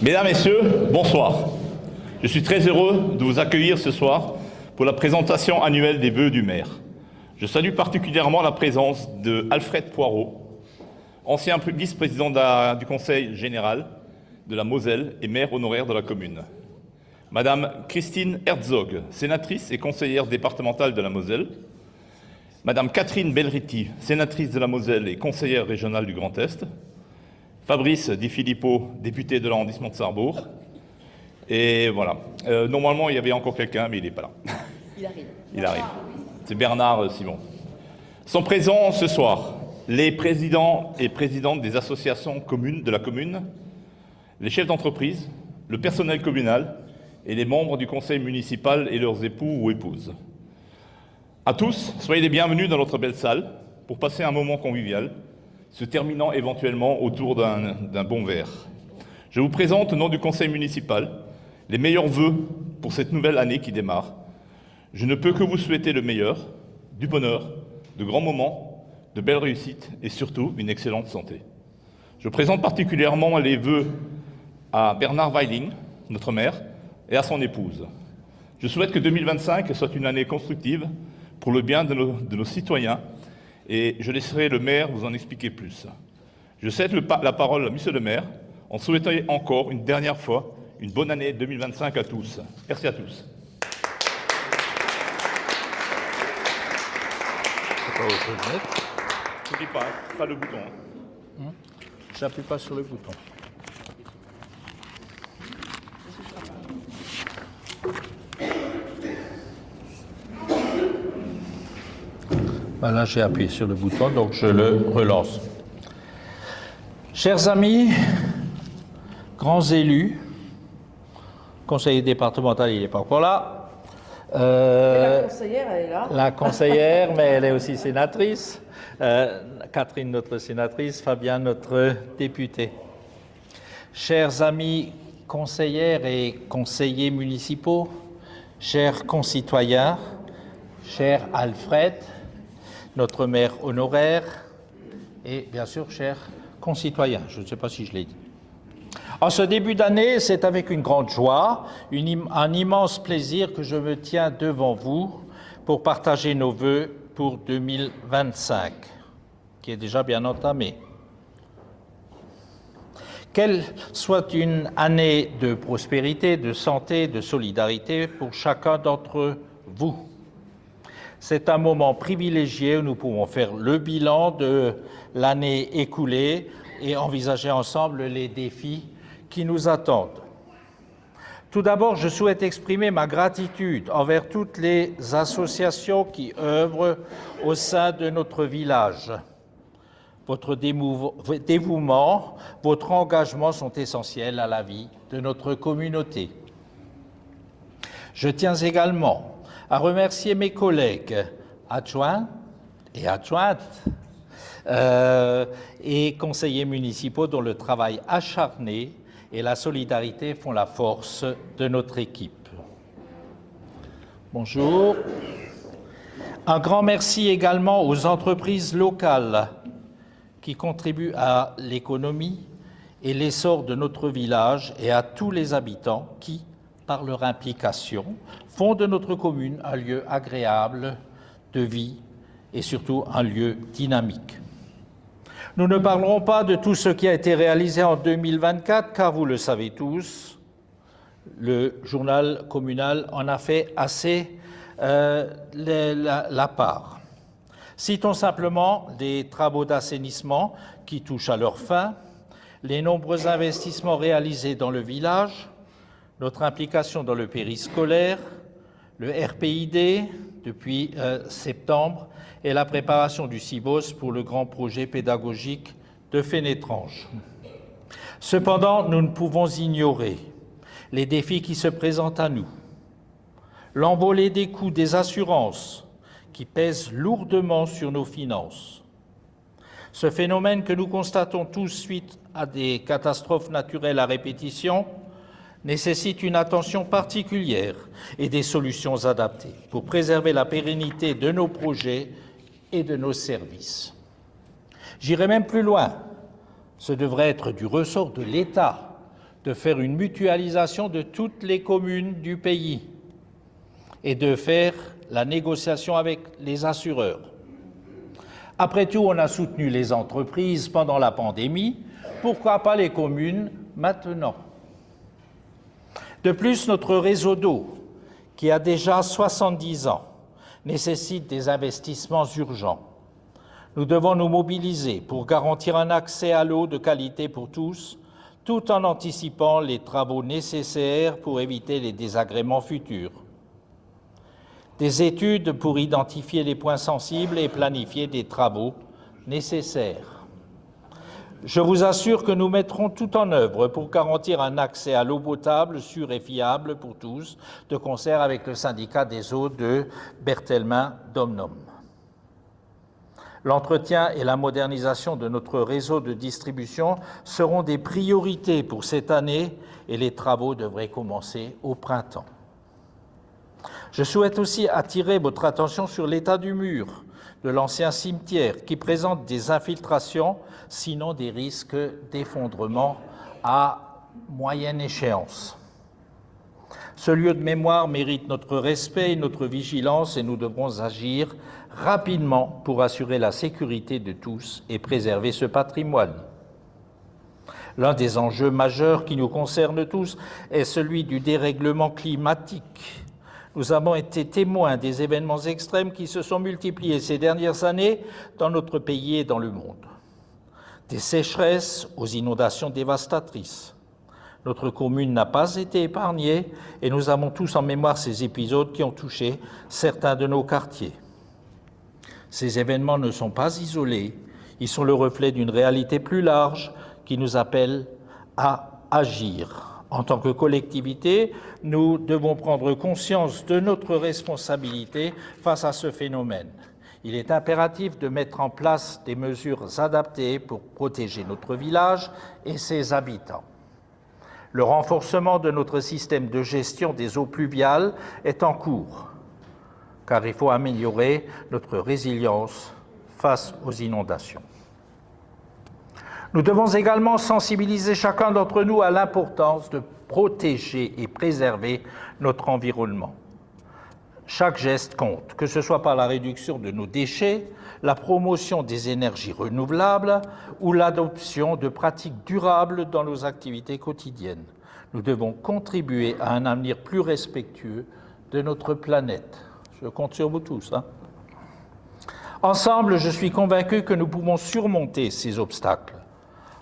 Mesdames, Messieurs, bonsoir. Je suis très heureux de vous accueillir ce soir pour la présentation annuelle des vœux du maire. Je salue particulièrement la présence de Alfred Poirot, ancien vice-président du Conseil général de la Moselle et maire honoraire de la commune. Madame Christine Herzog, sénatrice et conseillère départementale de la Moselle. Madame Catherine Belriti, sénatrice de la Moselle et conseillère régionale du Grand Est. Fabrice Di Filippo, député de l'arrondissement de Sarrebourg. Et voilà. Normalement, il y avait encore quelqu'un, mais il n'est pas là. Il arrive. C'est Bernard Simon. Sont présents ce soir les présidents et présidentes des associations communes de la commune, les chefs d'entreprise, le personnel communal et les membres du conseil municipal et leurs époux ou épouses. À tous, soyez les bienvenus dans notre belle salle pour passer un moment convivial, se terminant éventuellement autour d'un bon verre. Je vous présente au nom du conseil municipal les meilleurs vœux pour cette nouvelle année qui démarre. Je ne peux que vous souhaiter le meilleur, du bonheur, de grands moments, de belles réussites et surtout une excellente santé. Je présente particulièrement les vœux à Bernard Weiling, notre maire, et à son épouse. Je souhaite que 2025 soit une année constructive pour le bien de nos citoyens et je laisserai le maire vous en expliquer plus. Je cède la parole à monsieur le maire en souhaitant encore une dernière fois une bonne année 2025 à tous. Merci à tous. N'oublie pas le bouton. J'appuie pas sur le bouton. Voilà, j'ai appuyé sur le bouton, donc je le relance. Chers amis, grands élus, conseiller départemental, il n'est pas encore là. La conseillère, elle est là. La conseillère, mais elle est aussi sénatrice. Catherine, notre sénatrice, Fabien, notre député. Chers amis conseillères et conseillers municipaux, chers concitoyens, cher Alfred, notre maire honoraire, et bien sûr, chers concitoyens, je ne sais pas si je l'ai dit. En ce début d'année, c'est avec une grande joie, un immense plaisir que je me tiens devant vous pour partager nos vœux pour 2025, qui est déjà bien entamé. Qu'elle soit une année de prospérité, de santé, de solidarité pour chacun d'entre vous. C'est un moment privilégié où nous pouvons faire le bilan de l'année écoulée et envisager ensemble les défis qui nous attendent. Tout d'abord, je souhaite exprimer ma gratitude envers toutes les associations qui œuvrent au sein de notre village. Votre dévouement, votre engagement sont essentiels à la vie de notre communauté. Je tiens également à remercier mes collègues adjoints et adjointes et conseillers municipaux dont le travail acharné et la solidarité font la force de notre équipe. Bonjour. Un grand merci également aux entreprises locales qui contribuent à l'économie et l'essor de notre village et à tous les habitants qui, par leur implication, font de notre commune un lieu agréable de vie et surtout un lieu dynamique. Nous ne parlerons pas de tout ce qui a été réalisé en 2024, car vous le savez tous, le journal communal en a fait assez la part. Citons simplement les travaux d'assainissement qui touchent à leur fin, les nombreux investissements réalisés dans le village, notre implication dans le périscolaire, le RPID depuis septembre et la préparation du CIBOS pour le grand projet pédagogique de Fénétrange. Cependant, nous ne pouvons ignorer les défis qui se présentent à nous. L'envolée des coûts des assurances qui pèsent lourdement sur nos finances. Ce phénomène que nous constatons tous suite à des catastrophes naturelles à répétition nécessite une attention particulière et des solutions adaptées pour préserver la pérennité de nos projets et de nos services. J'irai même plus loin. Ce devrait être du ressort de l'État de faire une mutualisation de toutes les communes du pays et de faire la négociation avec les assureurs. Après tout, on a soutenu les entreprises pendant la pandémie, pourquoi pas les communes maintenant? De plus, notre réseau d'eau, qui a déjà 70 ans, nécessite des investissements urgents. Nous devons nous mobiliser pour garantir un accès à l'eau de qualité pour tous, tout en anticipant les travaux nécessaires pour éviter les désagréments futurs. Des études pour identifier les points sensibles et planifier des travaux nécessaires. Je vous assure que nous mettrons tout en œuvre pour garantir un accès à l'eau potable sûr et fiable pour tous, de concert avec le syndicat des eaux de Berthelmin-Domnum. L'entretien et la modernisation de notre réseau de distribution seront des priorités pour cette année et les travaux devraient commencer au printemps. Je souhaite aussi attirer votre attention sur l'état du mur de l'ancien cimetière qui présente des infiltrations, sinon des risques d'effondrement à moyenne échéance. Ce lieu de mémoire mérite notre respect et notre vigilance et nous devrons agir rapidement pour assurer la sécurité de tous et préserver ce patrimoine. L'un des enjeux majeurs qui nous concerne tous est celui du dérèglement climatique. Nous avons été témoins des événements extrêmes qui se sont multipliés ces dernières années dans notre pays et dans le monde. Des sécheresses aux inondations dévastatrices. Notre commune n'a pas été épargnée et nous avons tous en mémoire ces épisodes qui ont touché certains de nos quartiers. Ces événements ne sont pas isolés, ils sont le reflet d'une réalité plus large qui nous appelle à agir. En tant que collectivité, nous devons prendre conscience de notre responsabilité face à ce phénomène. Il est impératif de mettre en place des mesures adaptées pour protéger notre village et ses habitants. Le renforcement de notre système de gestion des eaux pluviales est en cours, car il faut améliorer notre résilience face aux inondations. Nous devons également sensibiliser chacun d'entre nous à l'importance de protéger et préserver notre environnement. Chaque geste compte, que ce soit par la réduction de nos déchets, la promotion des énergies renouvelables ou l'adoption de pratiques durables dans nos activités quotidiennes. Nous devons contribuer à un avenir plus respectueux de notre planète. Je compte sur vous tous. Ensemble, je suis convaincu que nous pouvons surmonter ces obstacles.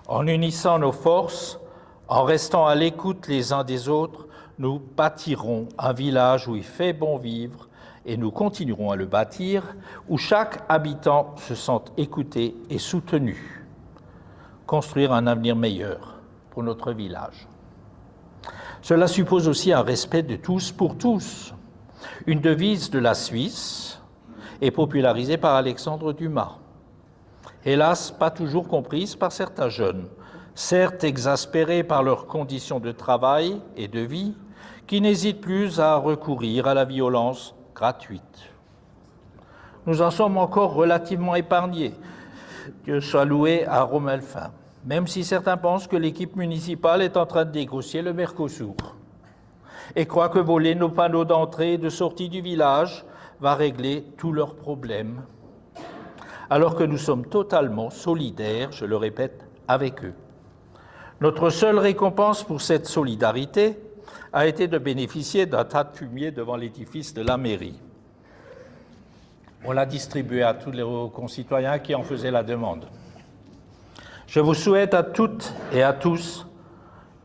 En unissant nos forces, en restant à l'écoute les uns des autres, nous bâtirons un village où il fait bon vivre et nous continuerons à le bâtir, où chaque habitant se sente écouté et soutenu. Construire un avenir meilleur pour notre village. Cela suppose aussi un respect de tous pour tous. Une devise de la Suisse est popularisée par Alexandre Dumas. Hélas, pas toujours comprise par certains jeunes, certes exaspérés par leurs conditions de travail et de vie, qui n'hésitent plus à recourir à la violence gratuite. Nous en sommes encore relativement épargnés, Dieu soit loué à Romelfin, même si certains pensent que l'équipe municipale est en train de négocier le Mercosur et croient que voler nos panneaux d'entrée et de sortie du village va régler tous leurs problèmes, alors que nous sommes totalement solidaires, je le répète, avec eux. Notre seule récompense pour cette solidarité a été de bénéficier d'un tas de fumier devant l'édifice de la mairie. On l'a distribué à tous les concitoyens qui en faisaient la demande. Je vous souhaite à toutes et à tous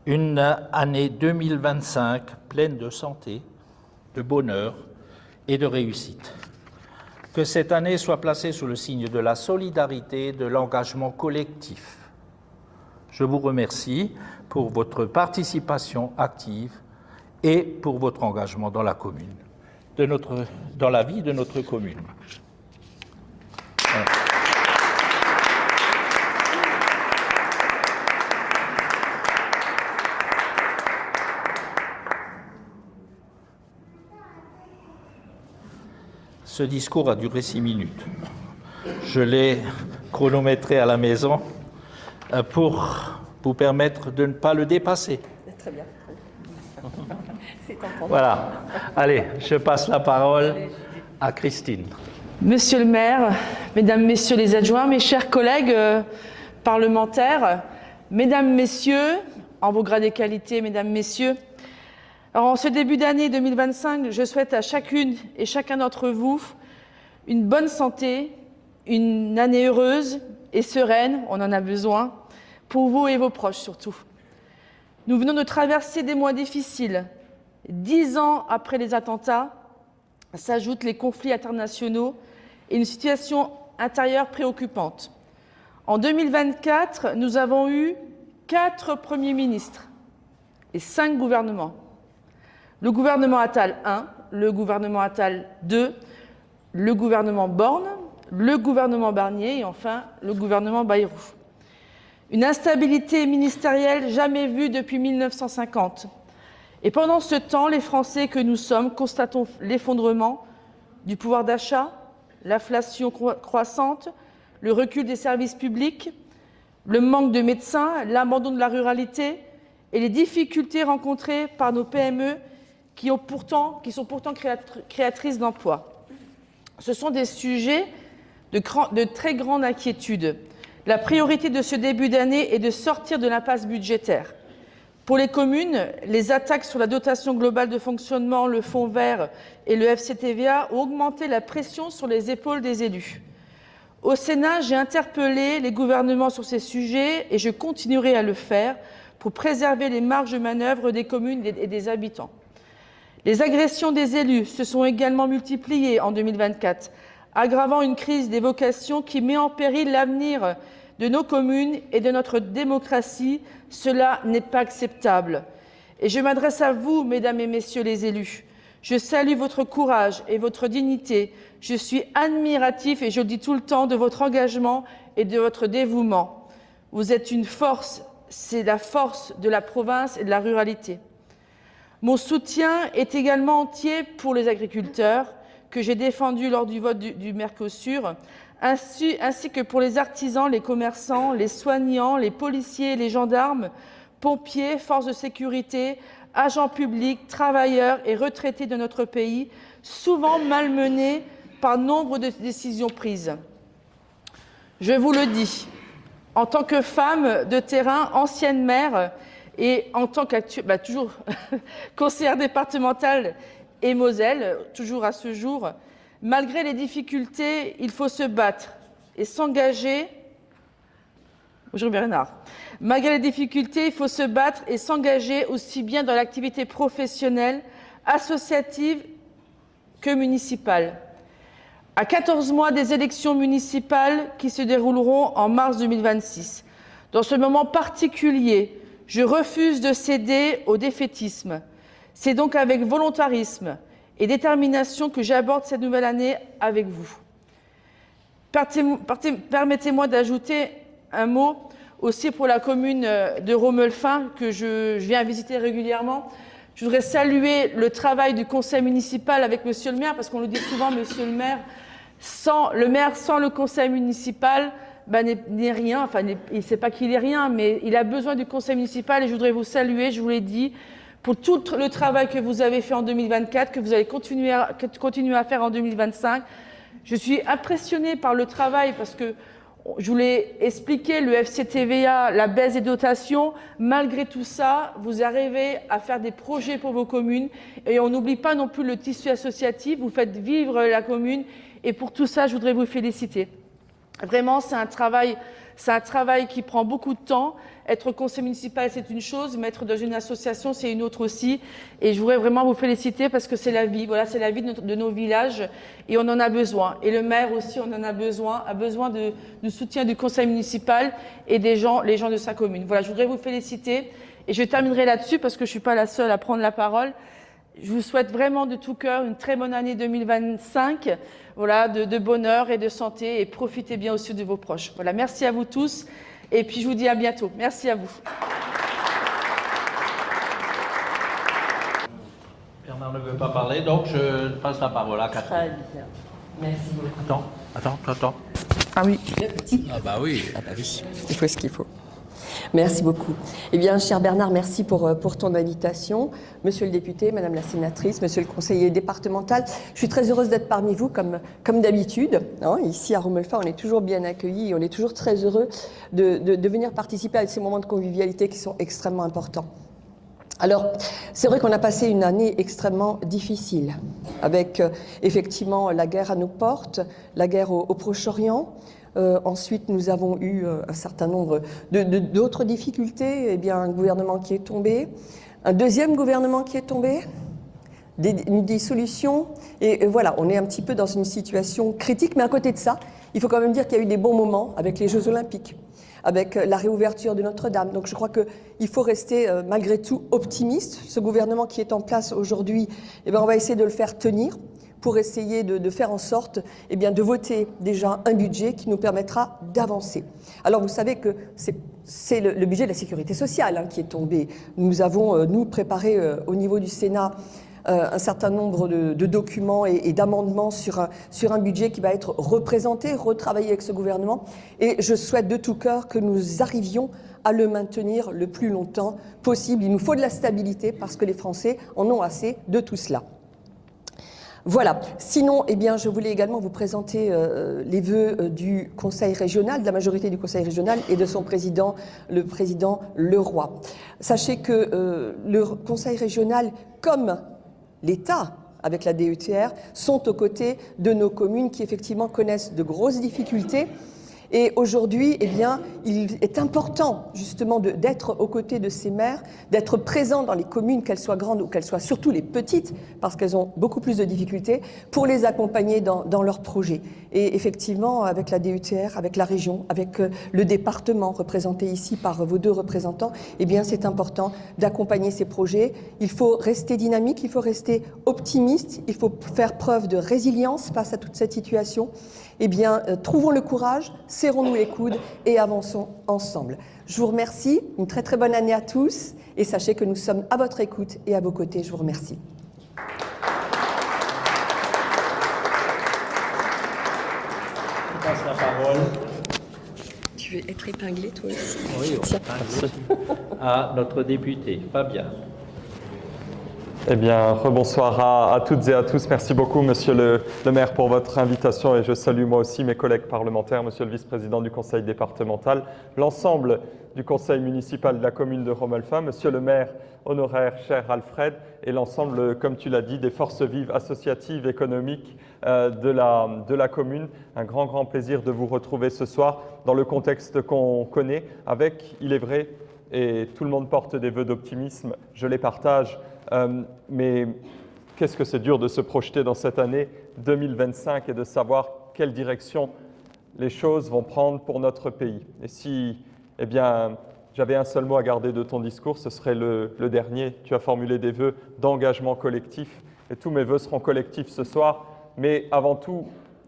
une année 2025 pleine de santé, de bonheur et de réussite. Que cette année soit placée sous le signe de la solidarité et de l'engagement collectif. Je vous remercie pour votre participation active et pour votre engagement dans la commune, dans la vie de notre commune. Voilà. Ce discours a duré 6 minutes. Je l'ai chronométré à la maison pour vous permettre de ne pas le dépasser. Très bien. C'est entendu. Voilà. Allez, je passe la parole à Christine. Monsieur le maire, mesdames, messieurs les adjoints, mes chers collègues parlementaires, mesdames, messieurs, en vos grades et qualités, mesdames, messieurs, alors en ce début d'année 2025, je souhaite à chacune et chacun d'entre vous une bonne santé, une année heureuse et sereine, on en a besoin, pour vous et vos proches surtout. Nous venons de traverser des mois difficiles. 10 ans après les attentats, s'ajoutent les conflits internationaux et une situation intérieure préoccupante. En 2024, nous avons eu 4 premiers ministres et 5 gouvernements. Le gouvernement Attal 1, le gouvernement Attal 2, le gouvernement Borne, le gouvernement Barnier et enfin le gouvernement Bayrou. Une instabilité ministérielle jamais vue depuis 1950. Et pendant ce temps, les Français que nous sommes constatons l'effondrement du pouvoir d'achat, l'inflation croissante, le recul des services publics, le manque de médecins, l'abandon de la ruralité et les difficultés rencontrées par nos PME qui sont pourtant créatrices d'emplois. Ce sont des sujets de très grande inquiétude. La priorité de ce début d'année est de sortir de l'impasse budgétaire. Pour les communes, les attaques sur la dotation globale de fonctionnement, le fonds vert et le FCTVA ont augmenté la pression sur les épaules des élus. Au Sénat, j'ai interpellé les gouvernements sur ces sujets et je continuerai à le faire pour préserver les marges de manœuvre des communes et des habitants. Les agressions des élus se sont également multipliées en 2024, aggravant une crise des vocations qui met en péril l'avenir de nos communes et de notre démocratie. Cela n'est pas acceptable. Et je m'adresse à vous, mesdames et messieurs les élus. Je salue votre courage et votre dignité. Je suis admiratif, et je le dis tout le temps, de votre engagement et de votre dévouement. Vous êtes une force, c'est la force de la province et de la ruralité. Mon soutien est également entier pour les agriculteurs, que j'ai défendus lors du vote du Mercosur, ainsi que pour les artisans, les commerçants, les soignants, les policiers, les gendarmes, pompiers, forces de sécurité, agents publics, travailleurs et retraités de notre pays, souvent malmenés par nombre de décisions prises. Je vous le dis, en tant que femme de terrain, ancienne maire et en tant toujours conseillère départementale et Moselle, toujours à ce jour, malgré les difficultés, il faut se battre et s'engager. Bonjour Bernard. Malgré les difficultés, il faut se battre et s'engager aussi bien dans l'activité professionnelle, associative que municipale. À 14 mois des élections municipales qui se dérouleront en mars 2026, dans ce moment particulier, je refuse de céder au défaitisme. C'est donc avec volontarisme et détermination que j'aborde cette nouvelle année avec vous. Permettez-moi d'ajouter un mot aussi pour la commune de Romelfin que je viens visiter régulièrement. Je voudrais saluer le travail du conseil municipal avec monsieur le maire, parce qu'on le dit souvent, monsieur le maire, sans le conseil municipal, n'est rien, enfin il ne sait pas qu'il est rien, mais il a besoin du conseil municipal et je voudrais vous saluer, je vous l'ai dit, pour tout le travail que vous avez fait en 2024, que vous allez continuer à faire en 2025. Je suis impressionnée par le travail parce que je vous l'ai expliqué, le FCTVA, la baisse des dotations, malgré tout ça, vous arrivez à faire des projets pour vos communes et on n'oublie pas non plus le tissu associatif, vous faites vivre la commune et pour tout ça, je voudrais vous féliciter. Vraiment, c'est un travail qui prend beaucoup de temps. Être conseiller municipal, c'est une chose, mais être dans une association, c'est une autre aussi. Et je voudrais vraiment vous féliciter parce que c'est la vie. Voilà, c'est la vie de nos villages et on en a besoin. Et le maire aussi, on en a besoin du soutien du conseil municipal et les gens de sa commune. Voilà, je voudrais vous féliciter. Et je terminerai là-dessus parce que je ne suis pas la seule à prendre la parole. Je vous souhaite vraiment de tout cœur une très bonne année 2025, voilà, de bonheur et de santé, et profitez bien aussi de vos proches. Voilà, merci à vous tous, et puis je vous dis à bientôt. Merci à vous. Bernard ne veut pas parler, donc je passe la parole à Catherine. Très bien. Merci beaucoup. Attends. Ah oui. Ah bah oui, il faut ce qu'il faut. Merci beaucoup. Eh bien, cher Bernard, merci pour ton invitation. Monsieur le député, Madame la sénatrice, Monsieur le conseiller départemental, je suis très heureuse d'être parmi vous comme d'habitude. Hein. Ici à Romelfa, on est toujours bien accueillis et on est toujours très heureux de venir participer à ces moments de convivialité qui sont extrêmement importants. Alors, c'est vrai qu'on a passé une année extrêmement difficile, avec effectivement la guerre à nos portes, la guerre au Proche-Orient. Ensuite, nous avons eu un certain nombre d'autres difficultés. Eh bien, un gouvernement qui est tombé, un deuxième gouvernement qui est tombé, une dissolution. Et voilà, on est un petit peu dans une situation critique. Mais à côté de ça, il faut quand même dire qu'il y a eu des bons moments avec les Jeux Olympiques, avec la réouverture de Notre-Dame. Donc je crois qu'il faut rester malgré tout optimiste. Ce gouvernement qui est en place aujourd'hui, eh bien, on va essayer de le faire tenir pour essayer de faire en sorte eh bien, de voter déjà un budget qui nous permettra d'avancer. Alors vous savez que c'est le budget de la sécurité sociale hein, qui est tombé. Nous avons, nous, préparé au niveau du Sénat un certain nombre de documents et d'amendements sur un budget qui va être représenté, retravaillé avec ce gouvernement. Et je souhaite de tout cœur que nous arrivions à le maintenir le plus longtemps possible. Il nous faut de la stabilité parce que les Français en ont assez de tout cela. Voilà. Sinon, eh bien, je voulais également vous présenter les vœux du Conseil régional, de la majorité du Conseil régional et de son président, le président Leroy. Sachez que le Conseil régional, comme l'État, avec la DETR, sont aux côtés de nos communes qui effectivement connaissent de grosses difficultés. Et aujourd'hui, eh bien, il est important justement d'être aux côtés de ces maires, d'être présents dans les communes, qu'elles soient grandes ou qu'elles soient surtout les petites, parce qu'elles ont beaucoup plus de difficultés, pour les accompagner dans leurs projets. Et effectivement, avec la DETR, avec la région, avec le département représenté ici par vos deux représentants, eh bien, c'est important d'accompagner ces projets. Il faut rester dynamique, il faut rester optimiste, il faut faire preuve de résilience face à toute cette situation. Eh bien, trouvons le courage, serrons-nous les coudes et avançons ensemble. Je vous remercie, une très très bonne année à tous et sachez que nous sommes à votre écoute et à vos côtés. Je vous remercie. Je passe la parole. Tu veux être épinglé toi aussi? Oui, à notre député, Fabien. Eh bien, rebonsoir à toutes et à tous. Merci beaucoup, Monsieur le maire, pour votre invitation et je salue moi aussi mes collègues parlementaires, Monsieur le vice-président du conseil départemental, l'ensemble du conseil municipal de la commune de Romelfa, Monsieur le maire honoraire, cher Alfred, et l'ensemble, comme tu l'as dit, des forces vives associatives, économiques de la commune. Un grand plaisir de vous retrouver ce soir dans le contexte qu'on connaît avec, il est vrai, et tout le monde porte des vœux d'optimisme, je les partage, mais qu'est-ce que c'est dur de se projeter dans cette année 2025 et de savoir quelle direction les choses vont prendre pour notre pays. Et si, eh bien, j'avais un seul mot à garder de ton discours, ce serait le dernier. Tu as formulé des vœux d'engagement collectif et tous mes vœux seront collectifs ce soir, mais avant tout,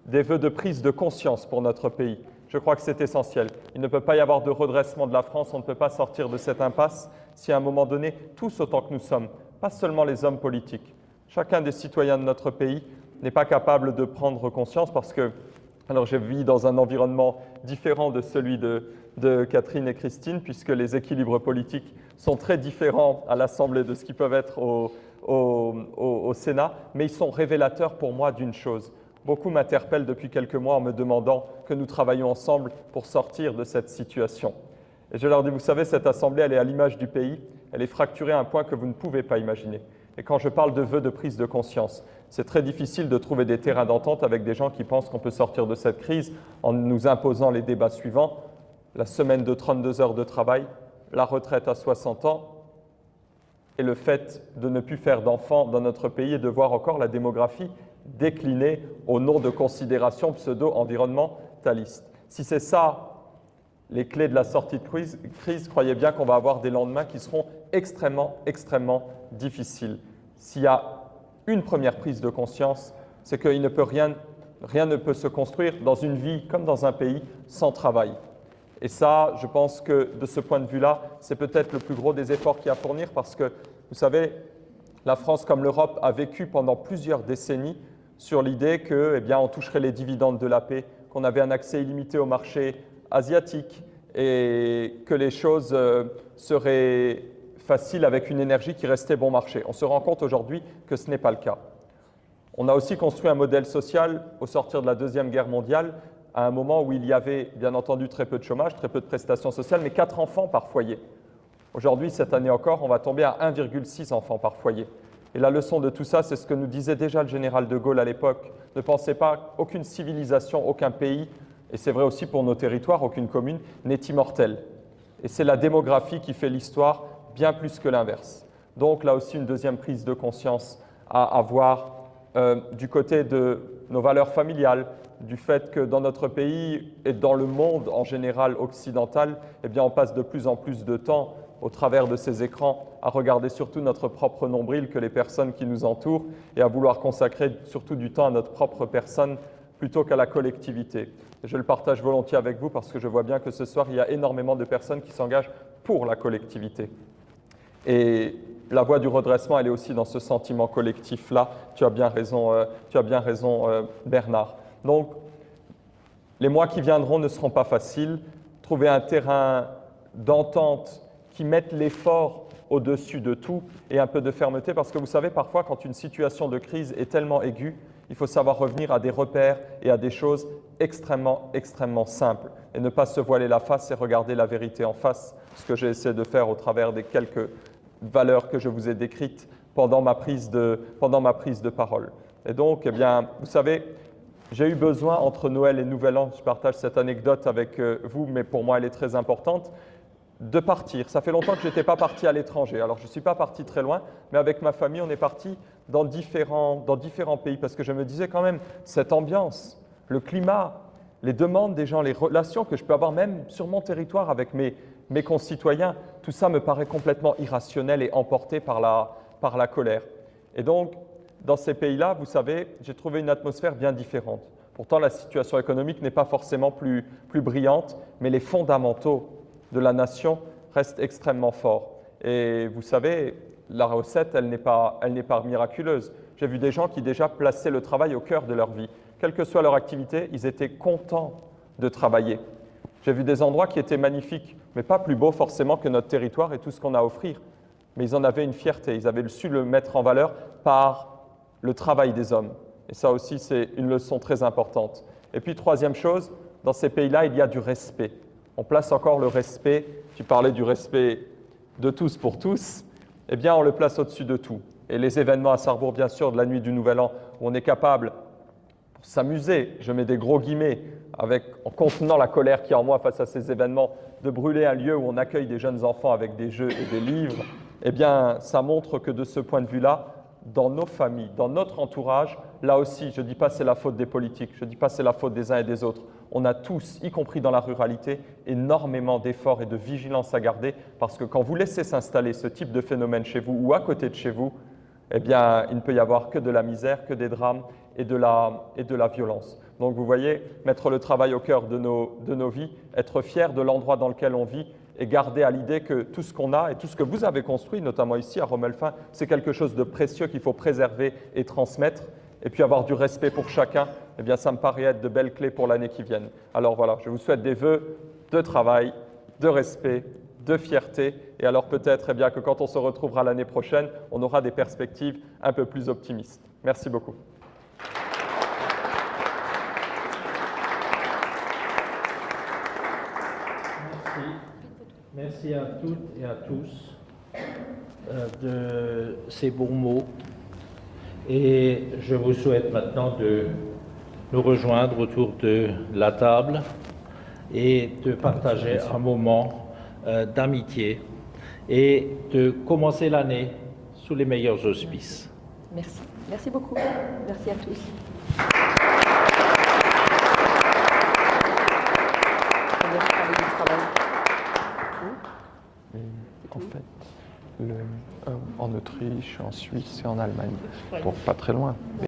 des vœux de prise de conscience pour notre pays. Je crois que c'est essentiel. Il ne peut pas y avoir de redressement de la France, on ne peut pas sortir de cette impasse si à un moment donné, tous autant que nous sommes, pas seulement les hommes politiques, chacun des citoyens de notre pays n'est pas capable de prendre conscience parce que, alors je vis dans un environnement différent de celui de Catherine et Christine puisque les équilibres politiques sont très différents à l'Assemblée de ce qu'ils peuvent être au Sénat, mais ils sont révélateurs pour moi d'une chose. Beaucoup m'interpellent depuis quelques mois en me demandant que nous travaillons ensemble pour sortir de cette situation. Et je leur dis, vous savez, cette Assemblée, elle est à l'image du pays, elle est fracturée à un point que vous ne pouvez pas imaginer. Et quand je parle de vœux de prise de conscience, c'est très difficile de trouver des terrains d'entente avec des gens qui pensent qu'on peut sortir de cette crise en nous imposant les débats suivants, la semaine de 32 heures de travail, la retraite à 60 ans et le fait de ne plus faire d'enfants dans notre pays et de voir encore la démographie décliner au nom de considérations pseudo-environnementalistes. Si c'est ça, les clés de la sortie de crise, croyez bien qu'on va avoir des lendemains qui seront extrêmement difficiles. S'il y a une première prise de conscience, c'est qu'il ne peut rien ne peut se construire dans une vie comme dans un pays sans travail. Et ça, je pense que de ce point de vue-là, c'est peut-être le plus gros des efforts qu'il y a à fournir parce que, vous savez, la France comme l'Europe a vécu pendant plusieurs décennies sur l'idée que, eh bien, on toucherait les dividendes de la paix, qu'on avait un accès illimité au marché asiatique et que les choses seraient faciles avec une énergie qui restait bon marché. On se rend compte aujourd'hui que ce n'est pas le cas. On a aussi construit un modèle social au sortir de la Deuxième Guerre mondiale, à un moment où il y avait bien entendu très peu de chômage, très peu de prestations sociales, mais 4 enfants par foyer. Aujourd'hui, cette année encore, on va tomber à 1,6 enfants par foyer. Et la leçon de tout ça, c'est ce que nous disait déjà le général de Gaulle à l'époque. Ne pensez pas qu'aucune civilisation, aucun pays, et c'est vrai aussi pour nos territoires, aucune commune, n'est immortelle. Et c'est la démographie qui fait l'histoire bien plus que l'inverse. Donc là aussi, une deuxième prise de conscience à avoir du côté de nos valeurs familiales, du fait que dans notre pays et dans le monde en général occidental, eh bien, on passe de plus en plus de temps au travers de ces écrans à regarder surtout notre propre nombril que les personnes qui nous entourent et à vouloir consacrer surtout du temps à notre propre personne plutôt qu'à la collectivité. Je le partage volontiers avec vous parce que je vois bien que ce soir, il y a énormément de personnes qui s'engagent pour la collectivité. Et la voie du redressement, elle est aussi dans ce sentiment collectif-là. Tu as bien raison, Bernard. Donc, les mois qui viendront ne seront pas faciles. Trouver un terrain d'entente qui mette l'effort au-dessus de tout et un peu de fermeté, parce que vous savez, parfois, quand une situation de crise est tellement aiguë, il faut savoir revenir à des repères et à des choses extrêmement, extrêmement simples et ne pas se voiler la face et regarder la vérité en face, ce que j'ai essayé de faire au travers des quelques valeurs que je vous ai décrites pendant ma prise de parole. Et donc, eh bien, vous savez, j'ai eu besoin, entre Noël et Nouvel An, je partage cette anecdote avec vous, mais pour moi elle est très importante, de partir. Ça fait longtemps que je n'étais pas parti à l'étranger. Alors, je ne suis pas parti très loin, mais avec ma famille, on est parti dans différents pays, parce que je me disais quand même, cette ambiance, le climat, les demandes des gens, les relations que je peux avoir même sur mon territoire avec mes concitoyens, tout ça me paraît complètement irrationnel et emporté par la colère. Et donc, dans ces pays-là, vous savez, j'ai trouvé une atmosphère bien différente. Pourtant, la situation économique n'est pas forcément plus brillante, mais les fondamentaux de la nation restent extrêmement forts. Et vous savez, la recette, elle n'est pas miraculeuse. J'ai vu des gens qui déjà plaçaient le travail au cœur de leur vie. Quelle que soit leur activité, ils étaient contents de travailler. J'ai vu des endroits qui étaient magnifiques, mais pas plus beaux forcément que notre territoire et tout ce qu'on a à offrir. Mais ils en avaient une fierté, ils avaient su le mettre en valeur par le travail des hommes. Et ça aussi, c'est une leçon très importante. Et puis, troisième chose, dans ces pays-là, il y a du respect. On place encore le respect, tu parlais du respect de tous pour tous, eh bien, on le place au-dessus de tout. Et les événements à Sarrebourg, bien sûr, de la nuit du Nouvel An, où on est capable, pour s'amuser, je mets des gros guillemets, en contenant la colère qui est en moi face à ces événements, de brûler un lieu où on accueille des jeunes enfants avec des jeux et des livres, eh bien, ça montre que de ce point de vue-là, dans nos familles, dans notre entourage, là aussi, je ne dis pas c'est la faute des politiques, je ne dis pas c'est la faute des uns et des autres. On a tous, y compris dans la ruralité, énormément d'efforts et de vigilance à garder parce que quand vous laissez s'installer ce type de phénomène chez vous ou à côté de chez vous, eh bien, il ne peut y avoir que de la misère, que des drames et de la violence. Donc, vous voyez, mettre le travail au cœur de nos vies, être fier de l'endroit dans lequel on vit et garder à l'idée que tout ce qu'on a et tout ce que vous avez construit, notamment ici à Romelfin, c'est quelque chose de précieux qu'il faut préserver et transmettre. Et puis avoir du respect pour chacun, eh bien, ça me paraît être de belles clés pour l'année qui vient. Alors voilà, je vous souhaite des vœux de travail, de respect, de fierté. Et alors peut-être eh bien, que quand on se retrouvera l'année prochaine, on aura des perspectives un peu plus optimistes. Merci beaucoup. Merci à toutes et à tous de ces bons mots. Et je vous souhaite maintenant de nous rejoindre autour de la table et de partager un moment d'amitié et de commencer l'année sous les meilleurs auspices. Merci. Merci beaucoup. Merci à tous. En fait, en Autriche, en Suisse et en Allemagne, bon, pas très loin.